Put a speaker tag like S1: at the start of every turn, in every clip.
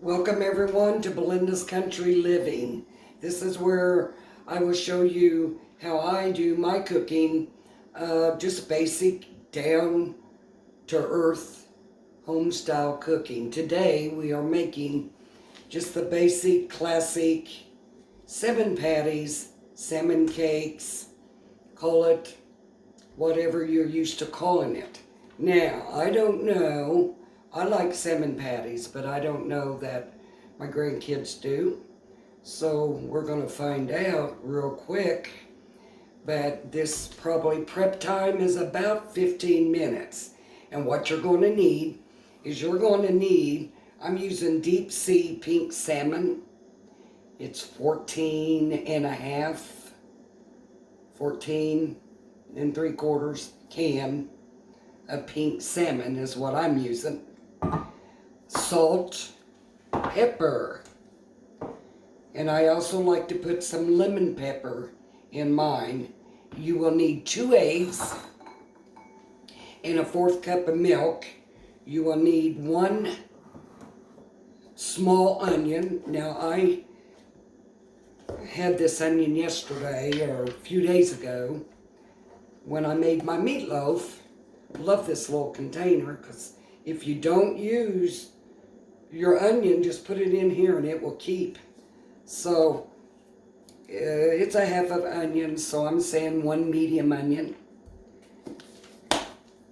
S1: Welcome everyone to Belinda's Country Living. This is where I will show you how I do my cooking, just basic, down to earth, home style cooking. Today we are making just the basic, classic salmon patties, salmon cakes, call it whatever you're used to calling it. Now, I don't know, I like salmon patties, but I don't know that my grandkids do. So we're going to find out real quick. But this probably prep time is about 15 minutes. And what you're going to need is I'm using deep sea pink salmon. It's 14 and 3/4 can of pink salmon is what I'm using. Salt, pepper, and I also like to put some lemon pepper in mine. You will need 2 eggs and a 1/4 cup of milk. You will need 1 small onion. Now I had this onion yesterday or a few days ago when I made my meatloaf. Love this little container because if you don't use your onion, just put it in here and it will keep. So it's a 1/2 onion, so I'm saying 1 medium onion.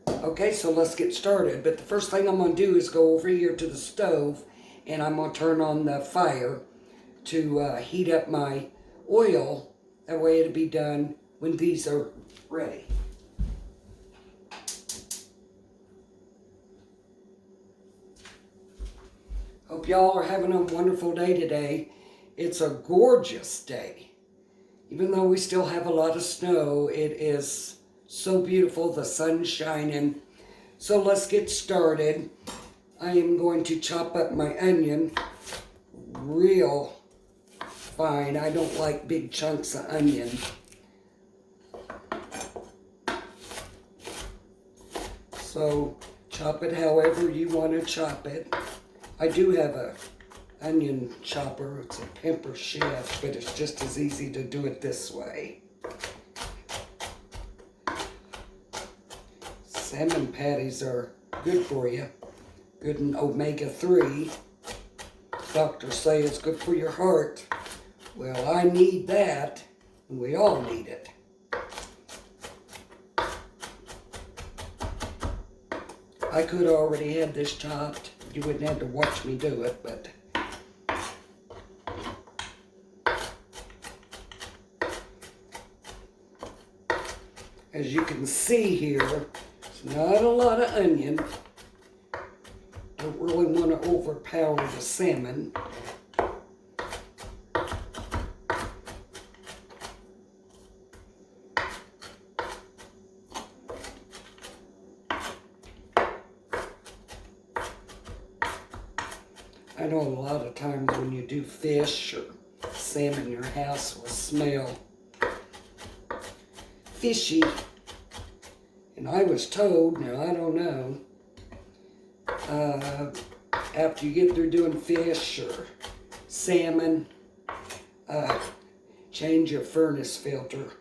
S1: Okay, so let's get started. But the first thing I'm going to do is go over here to the stove and I'm going to turn on the fire to heat up my oil. That way it'll be done when these are ready. Hope y'all are having a wonderful day today. It's a gorgeous day. Even though we still have a lot of snow, it is so beautiful, the sun's shining. So let's get started. I am going to chop up my onion real fine. I don't like big chunks of onion. So chop it however you want to chop it. I do have a onion chopper. It's a Pemper Chef, but it's just as easy to do it this way. Salmon patties are good for you. Good in omega-3. Doctors say it's good for your heart. Well, I need that, and we all need it. I could have already had this chopped. You wouldn't have to watch me do it, but as you can see here, it's not a lot of onion. Don't really want to overpower the salmon. I know a lot of times when you do fish or salmon, your house will smell fishy. And I was told, now I don't know, after you get through doing fish or salmon, change your furnace filter.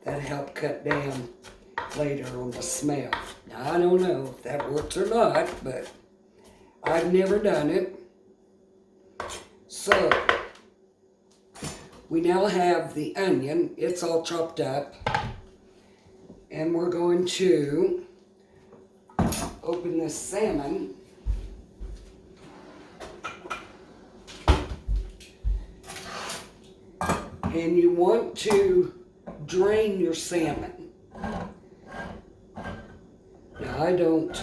S1: That'll help cut down later on the smell. Now I don't know if that works or not, but I've never done it. So, we now have the onion. It's all chopped up. And we're going to open this salmon. And you want to drain your salmon. Now, I don't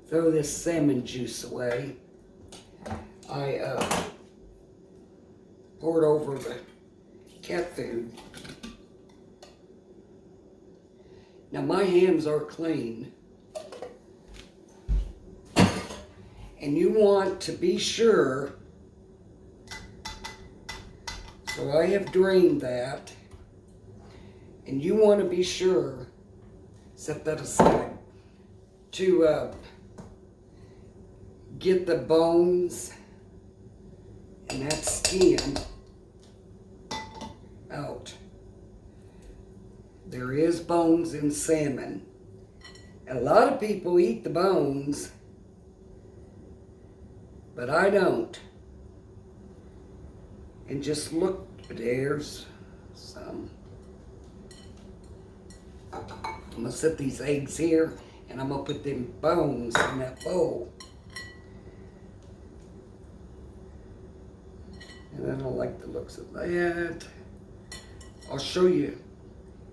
S1: throw this salmon juice away. I poured over the cat food. Now my hands are clean. And you want to be sure, so I have drained that, and you want to be sure, set that aside, to get the bones and that skin out. There is bones in salmon. A lot of people eat the bones, but I don't. And just look, there's some. I'm gonna set these eggs here, and I'm gonna put them bones in that bowl. And I don't like the looks of that. I'll show you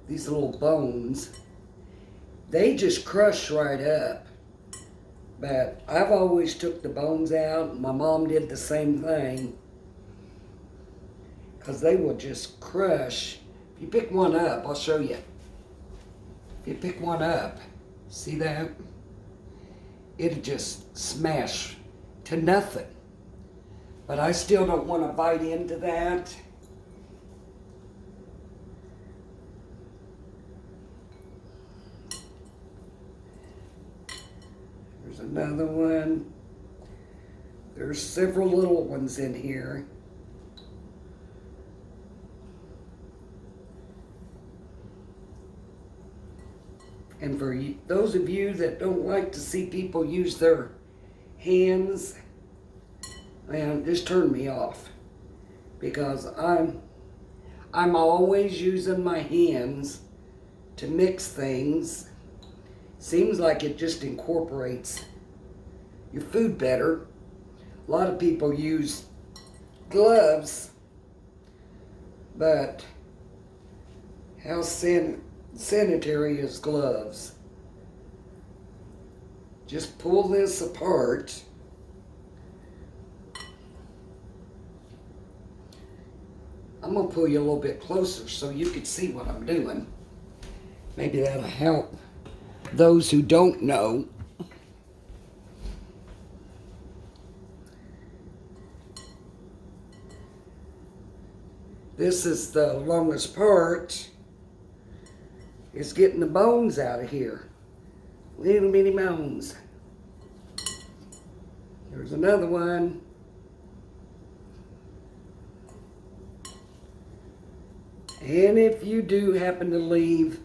S1: these little bones. They just crush right up. But I've always took the bones out. My mom did the same thing. Because they will just crush. If you pick one up, I'll show you. If you pick one up, see that? It'll just smash to nothing. But I still don't want to bite into that. There's another one. There's several little ones in here. And for those of you that don't like to see people use their hands, man, just turn me off. Because I'm always using my hands to mix things. Seems like it just incorporates your food better. A lot of people use gloves, but how sanitary is gloves? Just pull this apart. I'm gonna pull you a little bit closer so you can see what I'm doing. Maybe that'll help those who don't know. This is the longest part, is getting the bones out of here. Little bitty bones. There's another one. And if you do happen to leave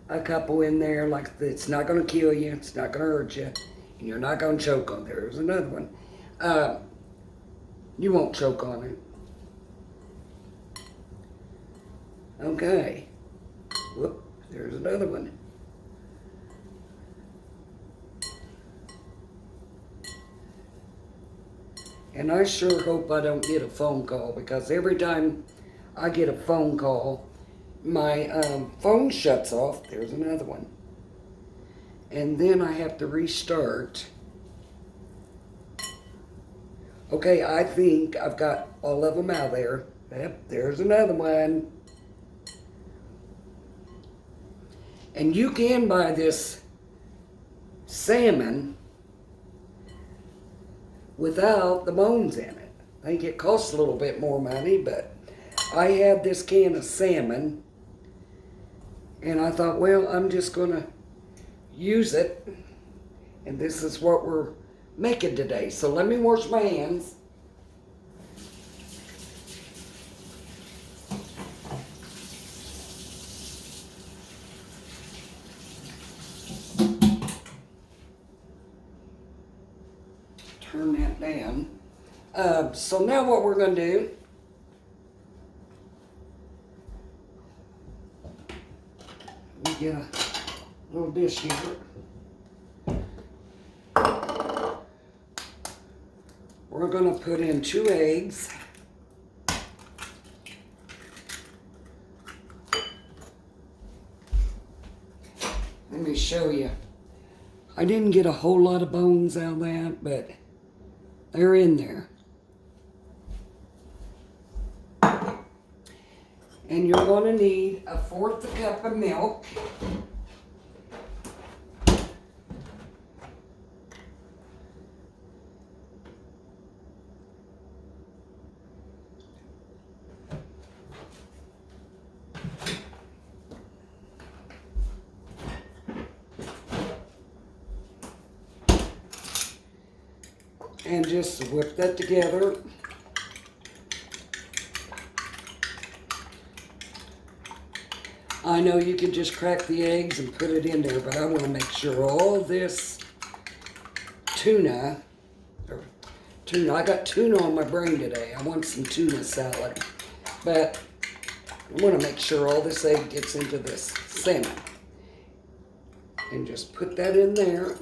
S1: a couple in there, like it's not going to kill you, it's not going to hurt you, and you're not going to choke on it. There's another one. You won't choke on it. Okay. Whoop, there's another one. And I sure hope I don't get a phone call, because every time I get a phone call, my phone shuts off. There's another one. And then I have to restart. Okay, I think I've got all of them out there. Yep, there's another one. And you can buy this salmon without the bones in it. I think it costs a little bit more money, but I had this can of salmon, and I thought, well, I'm just gonna use it, and this is what we're making today. So let me wash my hands. Turn that down. So now what we're going to do, we get a little dish here. We're going to put in 2 eggs. Let me show you. I didn't get a whole lot of bones out of that, but they're in there. And you're going to need 1/4 cup of milk. And just whip that together. I know you can just crack the eggs and put it in there, but I want to make sure all this tuna, I got tuna on my brain today. I want some tuna salad, but I want to make sure all this egg gets into this salmon. And just put that in there.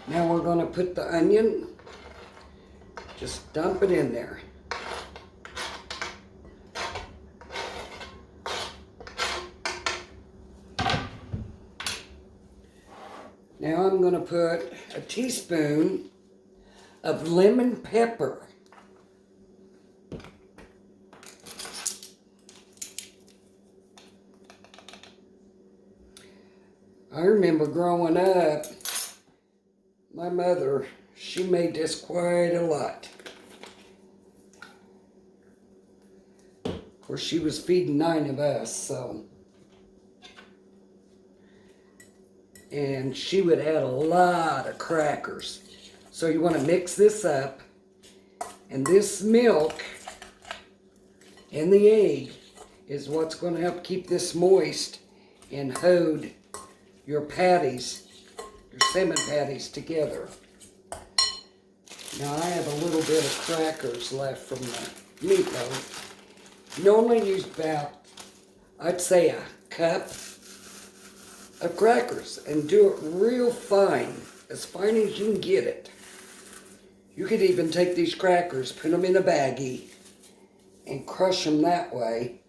S1: Now we're going to put the onion, just dump it in there. Now I'm going to put a teaspoon of lemon pepper. I remember growing up, my mother, she made this quite a lot. Of course, she was feeding 9 of us, so. And she would add a lot of crackers. So you want to mix this up. And this milk and the egg is what's going to help keep this moist and hold your patties, your salmon patties together. Now I have a little bit of crackers left from the meatloaf. Normally use about, I'd say, a cup of crackers and do it real fine as you can get it. You could even take these crackers, put them in a baggie, and crush them that way.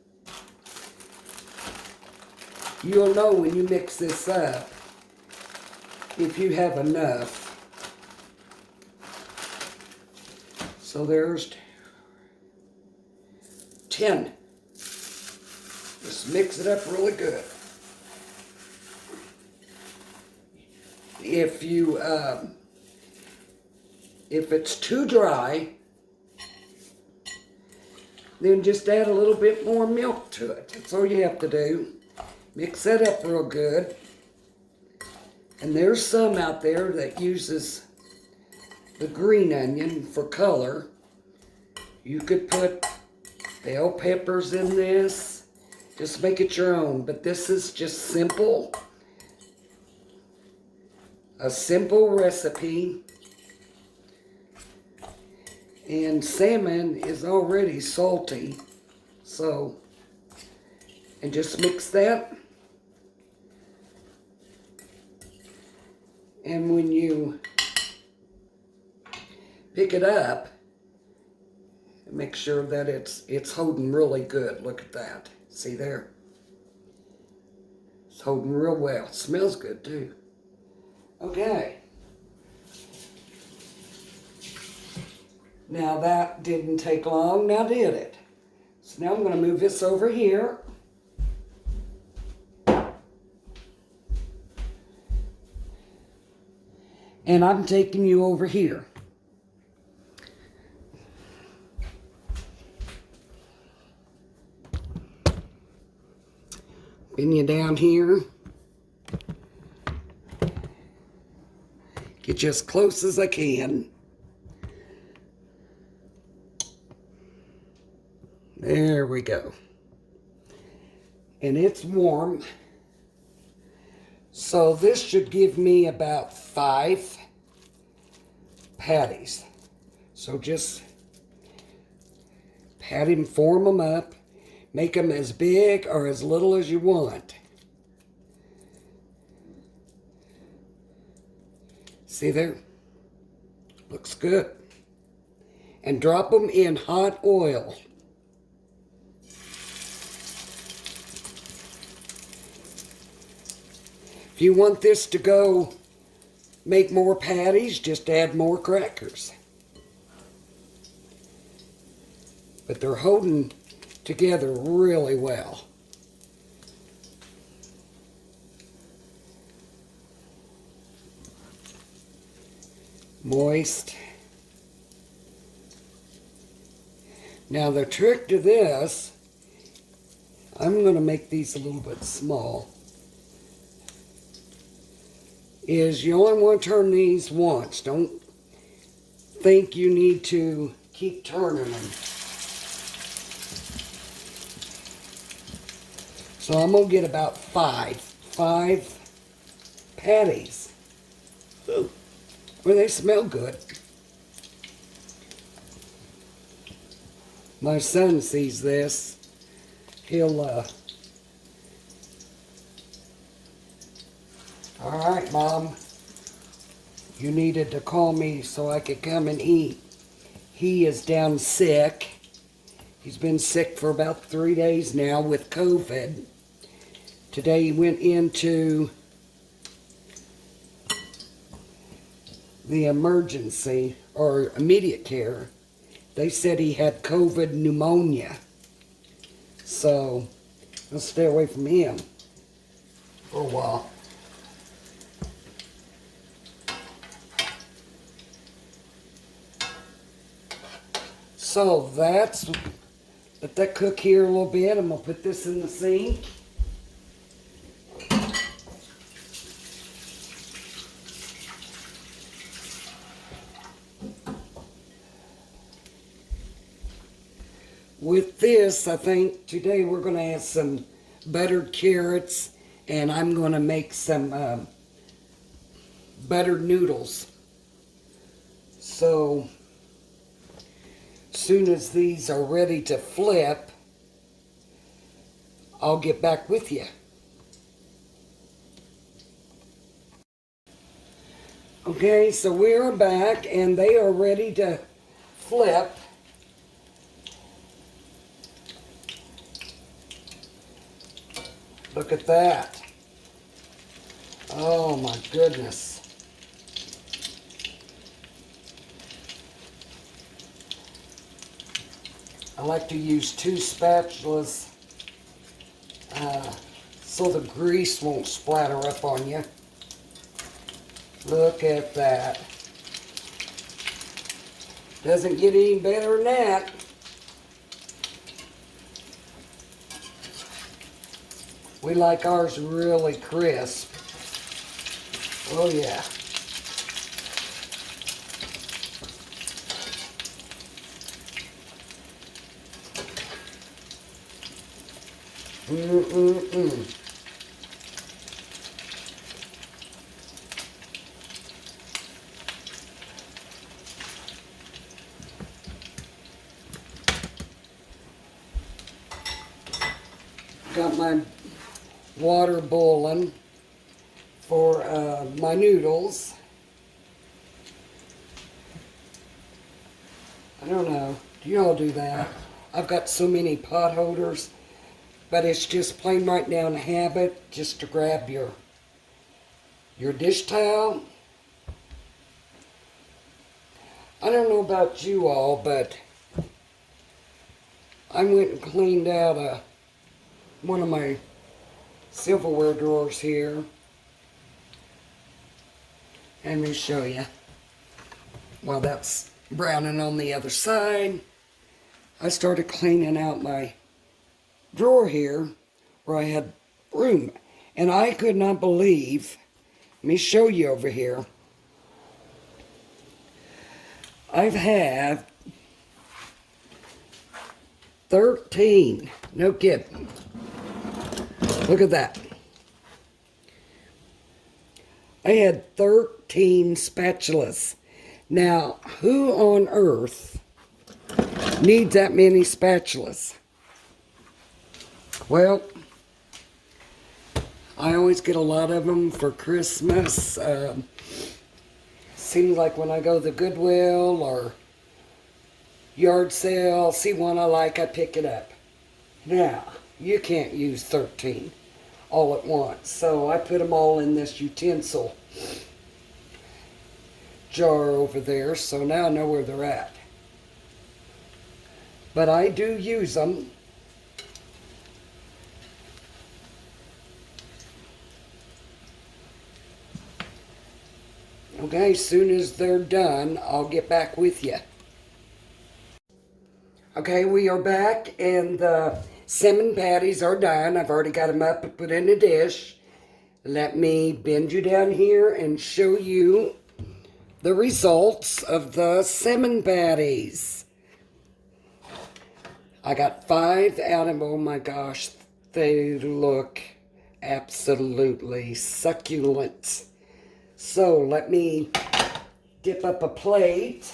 S1: You'll know when you mix this up if you have enough. So there's 10. Just mix it up really good. If it's too dry, then just add a little bit more milk to it. That's all you have to do. Mix that up real good. And there's some out there that uses the green onion for color. You could put bell peppers in this. Just make it your own. But this is just simple. A simple recipe. And salmon is already salty. So, and just mix that. And when you pick it up, make sure that it's holding really good. Look at that. See there? It's holding real well. It smells good too. Okay. Now that didn't take long, now did it? So now I'm going to move this over here. And I'm taking you over here. Pin you down here. Get you as close as I can. There we go. And it's warm. So this should give me about 5 patties. So just pat them, form them up. Make them as big or as little as you want. See there? Looks good. And drop them in hot oil. If you want this to go make more patties, just add more crackers. But they're holding together really well. Moist. Now the trick to this, I'm going to make these a little bit small, is you only want to turn these once. Don't think you need to keep turning them. So I'm going to get about five patties. Ooh. Well, they smell good. My son sees this. He'll, all right, Mom. You needed to call me so I could come and eat. He is down sick. He's been sick for about 3 days now with COVID. Today he went into the emergency or immediate care. They said he had COVID pneumonia. So I'll stay away from him for a while. So let that cook here a little bit. I'm going to put this in the sink. With this, I think today we're going to have some buttered carrots, and I'm going to make some buttered noodles. So, as soon as these are ready to flip, I'll get back with you. Okay, so we are back, and they are ready to flip. Look at that. Oh my goodness. I like to use 2 spatulas so the grease won't splatter up on you. Look at that. Doesn't get any better than that. We like ours really crisp. Oh yeah. Got my water boiling for my noodles. I don't know. Do you all do that? I've got so many pot holders, but it's just plain right down habit just to grab your dish towel. I don't know about you all, but I went and cleaned out one of my silverware drawers here. Let me show you. While that's browning on the other side, I started cleaning out my drawer here where I had room. And I could not believe, let me show you over here. I've had 13, no kidding. Look at that. I had 13 spatulas. Now, who on earth needs that many spatulas? Well, I always get a lot of them for Christmas. Seems like when I go to the Goodwill or yard sale, see one I like, I pick it up. Now, you can't use 13 all at once. So I put them all in this utensil jar over there. So now I know where they're at. But I do use them. Okay, as soon as they're done, I'll get back with you. Okay, we are back, and the salmon patties are done. I've already got them up and put in a dish. Let me bend you down here and show you the results of the salmon patties. I got 5 out of, oh my gosh, They look absolutely succulent. So let me dip up a plate.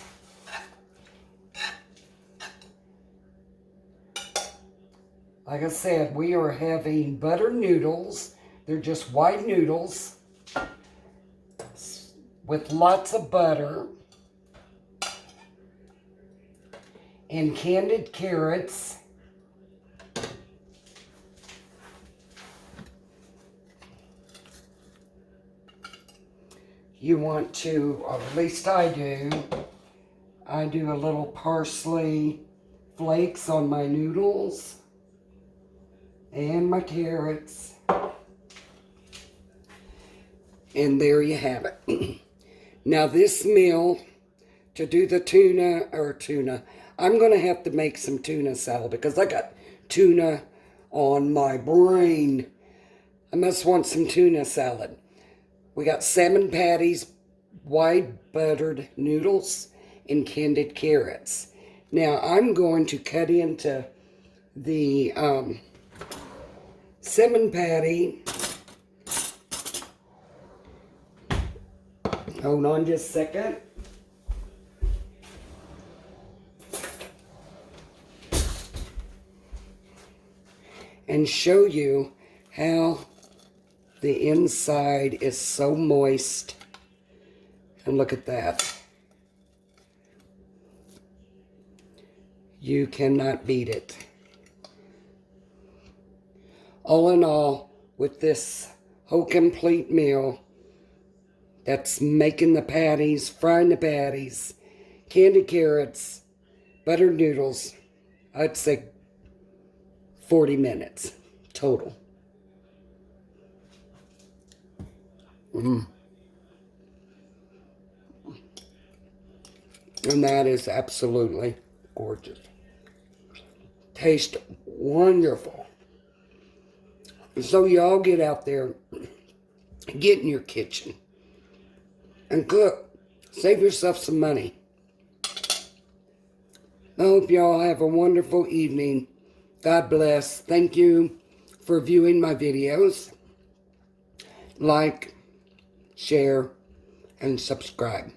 S1: Like I said, we are having butter noodles. They're just white noodles with lots of butter and candied carrots. You want to, or at least I do a little parsley flakes on my noodles and my carrots. And there you have it. Now this meal, to do the tuna, I'm going to have to make some tuna salad because I got tuna on my brain. I must want some tuna salad. We got salmon patties, white buttered noodles, and candied carrots. Now I'm going to cut into the salmon patty. Hold on just a second. And show you how the inside is so moist. And look at that. You cannot beat it. All in all, with this whole complete meal, that's making the patties, frying the patties, candied carrots, buttered noodles, I'd say 40 minutes total. And that is absolutely gorgeous. Tastes wonderful. So y'all get out there, get in your kitchen, and cook. Save yourself some money. I hope y'all have a wonderful evening. God bless. Thank you for viewing my videos. Like, share, and subscribe.